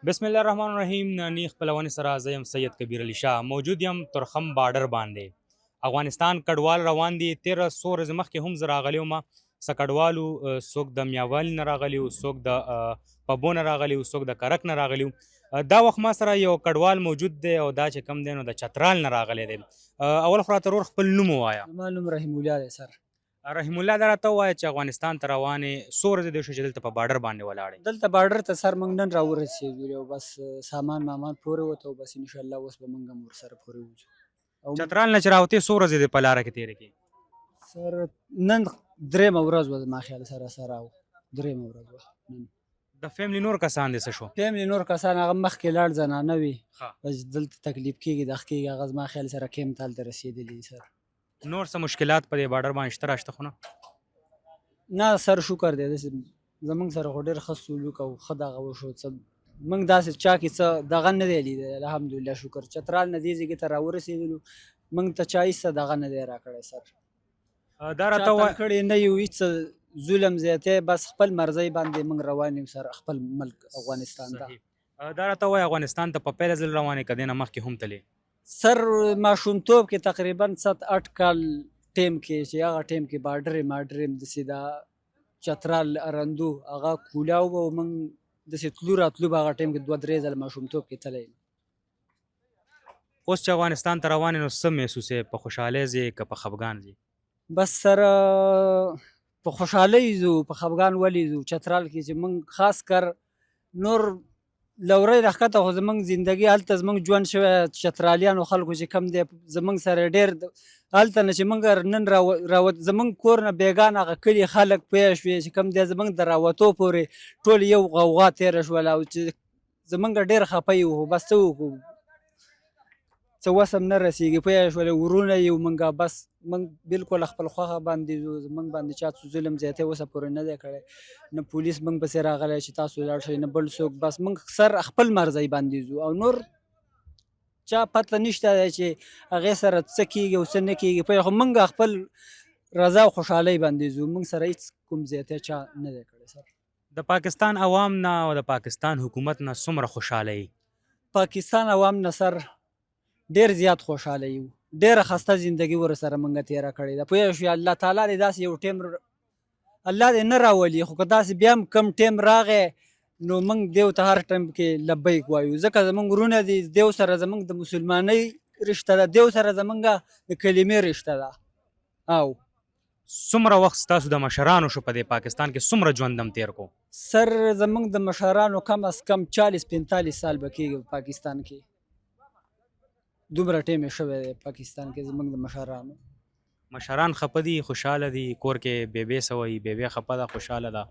بسم الله الرحمن الرحیم. نننی خپلونې سره زه یم سید کبیر علي شاه. موجود یم ترخم بارډر باندې. افغانستان کډوال روان دي. 13 څو ورځې مخکې هم زه راغلی وم. څه کډوالو، څوک د میاوال نه راغلي وو، څوک د پبو نه راغلي وو، څوک د کرک نه راغلي وو. دا وخت ما سره یو کډوال موجود دی او دا چې کم دی نو د چترال نه راغلی دی. اول خو راته ورور خپل نوم ووایه. زما نوم رحیم الله دی سر. رحیم الله، دا راته ووایه چې افغانستان ته روانې څو ورځې دی شو چې دلته په بارډر باندې ولاړې؟ دلته بارډر ته سر موږ نن راورسېدو او بس سامان مامان پورې وته او بس انشاءالله اوس به موږ هم ورسره پورې وځو. چترال نه چې راوتې څو ورځې دی په لاره کې تېرې کړې؟ سر نن درېیمه ورځ وه زما خیال سره درېیمه ورځ وه نن. د فیملی نور کسان دې څه شو؟ فیملی نور کسان هغه مخکې لاړ زنانه وي، ښه. بس دلته تکلیف کېږي دغه کېږي هغه زما خیال سره کیمپ ته هلته رسېدلي دي سر. نور څه مشکلات په دې بارډر باندې شته راشته خو نه؟ نه سر شکر دی داسې زموږ سره خو ډېر ښه سلوک او ښه دغه وشو. څه موږ داسې چا کې څه دغه نه دی لیدلی، الحمدلله شکر. چترال نه دې ځایګې ته راورسېدلو موږ ته چا هېڅ دغه نه دی راکړی سر. دا راته چا ووایه کړی نه یو هېڅ ظلم زیاتی، بس خپل مرضۍ باندې موږ روان یو سر خپل ملک افغانستان ته. صحیح. دا راته ووایه افغانستان ته په پیله ځل روانې که دې نه مخکې هم تلې؟ سر ماشومتوب کې تقریبا 7-8 کال ټیم کې چې هغه ټیم کې بارډر مارډر یم داسې دا چترال ارندو هغه کولاو به موږ داسې تلو راتلو به هغه ټیم کې 2-3 ځله ماشومتوب کې تللی یم. اوس چې افغانستان ته روانې نو څه محسوسې؟ په خوشحالۍ ځې که په خفګان ځې؟ بس سره په خوشحالۍ ځو، په خفګان ولې ځو؟ چترال کې چې موږ خاص کر نور لورۍ راښکته خو زموږ زندګي هلته زموږ ژوند شوی چترالیانو خلکو چې کم دی زموږ سره ډېر هلته نه چې موږ نن راوت زموږ کور نه بیګان هغه کلي خلک پوه شوې چې کم دی زموږ د راوتو پورې ټول یو غوغا تېره شوله او چې زموږ ډېر خفه یو. خو بس څه وکړو، څه وس هم نه رسېږي پوه شولې. ورونه یو موږ، بس موږ بالکل خپل خوښه باندې ځو. زموږ باندې چا څه ظلم زیاتی اوسه پورې نه دی کړی، نه پولیس موږ پسې راغلی چې تاسو لاړ شئ، نه بل څوک. بس موږ سر خپل مرضۍ باندې ځو او نور چا پته نشته دی چې هغې سره څه کېږي او څه نه کېږي پوه. خو موږ خپل رضا او خوشحالۍ باندې ځو، موږ سره هېڅ کوم زیاتی چا نه دی کړی سر. د پاکستان عوام نه او د پاکستان حکومت نه څومره خوشحاله یې؟ پاکستان عوام نه سر ډېر زیات خوشحاله یو، ډېره خسته زندګي ورسره موږ تېره کړې ده پوه شوې. الله تعالی دې داسې یو ټیم الله دې نه راولي، خو که داسې بیا هم کم ټیم راغی نو موږ دیو ته هر ټایم کې لبیک وایو، ځکه زموږ ورونه دي، دیو سره زموږ د مسلمانۍ رشته ده، دیو سره زموږ د کلمې رشته ده. او څومره وخت ستاسو د مشرانو شو په دې پاکستان کې؟ څومره ژوند هم تېر کو؟ سر زموږ د مشرانو کم از کم 40-45 سال به کېږي په پاکستان کې. دومره ټیم یې شوی دی پاکستان کې زموږ د مشرانو. مشران خفه دي، خوشحاله دي؟ کور کې بیبې څه وایي؟ بیبې خفه ده خوشحاله ده؟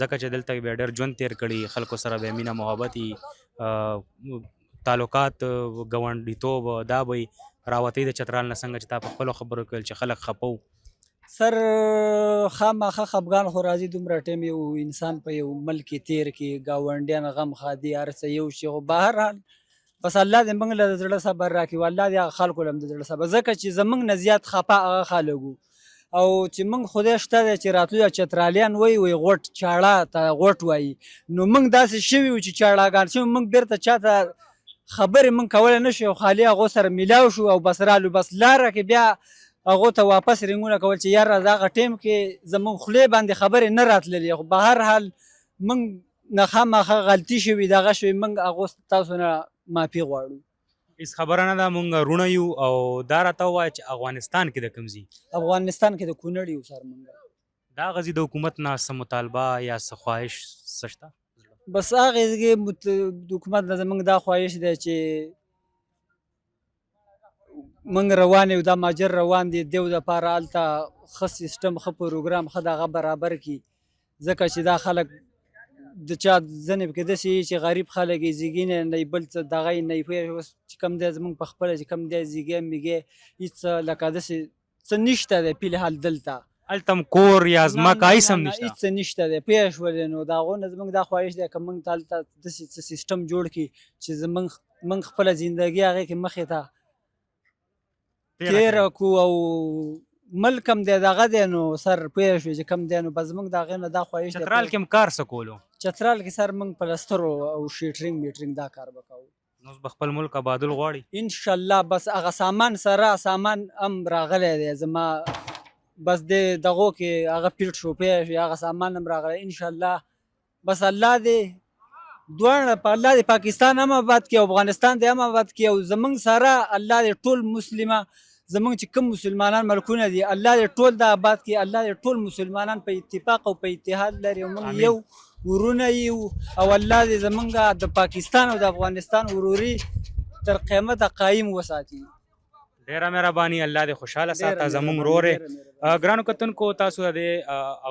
ځکه چې دلته بیا ډېر ژوند تېر کړي، خلکو سره بیا مینه محبت وي، تعلقات ګاونډیتوب دا به وي. راوتې د چترال نه څنګه چې تا په خپلو خبرو کې ویل چې خلک خفه وو؟ سر خامخا خفګان خو راځي، دومره ټیم یو انسان په یو ملک کې تېر کړي، ګاونډیان غم ښادي هر څه یو شي. خو بهرحال بس الله دې موږ له د زړه صبر راکړي، والله دې هغه خلکو له هم د زړه صبر، ځکه چې زموږ نه زیات خفه هغه خلک وو. او چې موږ خدای شته دی چې راتلو چترالیان وایي غوټ چاړه ته غوټ وایي، نو موږ داسې شوي وو چې چاړهګان شوي، موږ بېرته چا ته خبرې موږ کولی نه شو، خالي هغو سره میلاو شو او بس رالو. بس لاره کې بیا هغو ته واپس رنګونه کول چې یاره دغه ټیم کې زموږ خولې باندې خبرې نه راتللې. خو بهرحال موږ نه خامخا غلطي شوي دغه شوي، موږ هغو تاسو نه معافي غواړو. هېڅ خبره نه ده، موږ رونه یو. او دا راته ووایه چې افغانستان کې د کوم ځي؟ افغانستان کې د کونړ یو سر موږ. دا غزي د حکومت نه څه مطالبه یا څه خواهش څه شته؟ بس هغې ځای د حکومت نه زموږ دا خواهش دی چې موږ روان یو، دا ماجر روان دي، دیو دپاره هلته ښه سیسټم ښه پروګرام ښه دغه برابر کړي، ځکه چې دا خلک د چا ځینې پکې داسې وي چې غریب خلک یې زیږي نه یې بل څه دغه یې نه یې پوه اوس چې کوم دی زموږ په خپله چې کوم دی زیږی میږی هېڅ لکه داسې څه نشته دی فلحال دلته. هلته هم کور یا ځمکه هېڅ هم نشته؟ هېڅ نه دی پوه شولې. نو د هغو نه زموږ دا خواهش دی که موږ ته هلته داسې څه سیسټم جوړ کړي چې موږ خپله زندګي هغې کې مخې ته تېره کړو او ملک هم دی دغه دی نو سر پوه شوې چې کم دی نو بس زموږ د هغې نه دا خواهش دی چترال کې هم کار څه کولو چترال کې سر موږ پلسترو او شیټرینګ میټرینګ دا کار به کوو نو اوس به خپل ملک آبادول غواړي انشاءالله بس هغه سامان سره سامان هم راغلی دی زما بس د دغو کې هغه پیټ شو پوه شوې هغه سامان هم راغلی انشاءالله بس الله دې دواړه په الله دې پاکستان هم آباد کړي او افغانستان دې هم آباد کړي او زموږ سره الله دې ټول مسلمه زموږ چې کوم مسلمانان ملکونه دي الله دې ټول دا آباد کړي الله دې ټول مسلمانان په اتفاق او په اتحاد لري او موږ یو ورونه یو او الله دې زموږ د پاکستان او د افغانستان وروري تر قیامته قایم وساتي ډیره مهرباني الله دې خوشحاله ساته زموږ ورورې ګرانو کتونکو تاسو د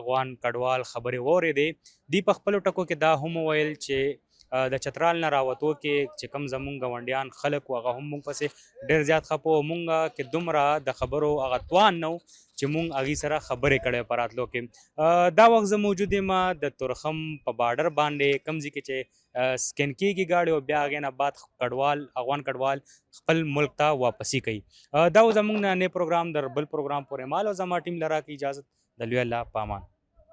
افغان کډوال خبرې واورېدې دی په خپلو ټکو کې دا هم وویل چې د چترال نه راوتو کې چې کوم زمونږ ګاونډیان خلک و هغه هم مونږ پسې ډېر زیات خفه و مونږ کې دومره د خبرو هغه توان نه و چې مونږ هغې سره خبرې کړی په راتلو کې دا وخت زه موجود یم د تورخم په بارډر باندې کوم ځای کې چې سکین کېږي ګاډي او بیا هغې نه بعد کډوال افغان کډوال خپل ملک ته واپسي کوي دا و زمونږ نه پروګرام در بل پروګرام پورې مال او زما ټیم له راکړي اجازت د لوی الله په امان